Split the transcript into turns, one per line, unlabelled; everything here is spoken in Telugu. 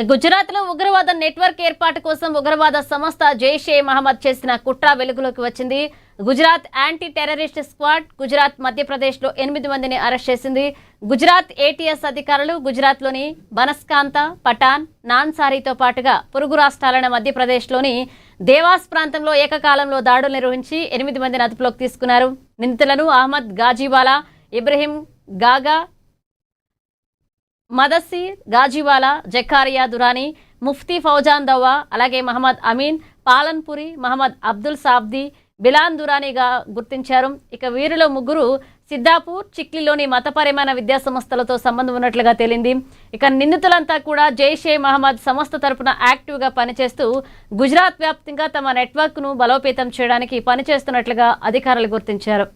గుజరాత్లో ఉగ్రవాద నెట్వర్క్ ఏర్పాటు కోసం ఉగ్రవాద సంస్థ జైషే మహమ్మద్ చేసిన కుట్ర వెలుగులోకి వచ్చింది. Gujarat anti terrorist squad Gujarat మధ్యప్రదేశ్లో 8 మందిని అరెస్ట్ చేసింది. గుజరాత్ ఏటీఎస్ అధికారులు గుజరాత్లోని బనస్కాంత, పఠాన్, నాన్సారీతో పాటుగా పొరుగు రాష్ట్రాలైన మధ్యప్రదేశ్లోని దేవాస్ ప్రాంతంలో ఏకకాలంలో దాడులు నిర్వహించి 8 మందిని అదుపులోకి తీసుకున్నారు. నిందితులను అహ్మద్ గాజీవాలా, ఇబ్రహీం గాగా, మదస్సీర్ గాజీవాలా, జకారియా దురానీ, ముఫ్తీ ఫౌజాన్ దవ్వా, అలాగే మహమ్మద్ అమీన్ పాలన్పురి, మహమ్మద్ అబ్దుల్ సాబ్ది, బిలాన్ దురానీగా గుర్తించారు. ఇక వీరిలో 3 సిద్దాపూర్, చిక్లీలోని మతపరమైన విద్యాసంస్థలతో సంబంధం ఉన్నట్లుగా తేలింది. ఇక నిందితులంతా కూడా జైషే మహమ్మద్ సంస్థ తరపున యాక్టివ్గా పనిచేస్తూ గుజరాత్ వ్యాప్తంగా తమ నెట్వర్క్ను బలోపేతం చేయడానికి పనిచేస్తున్నట్లుగా అధికారులు గుర్తించారు.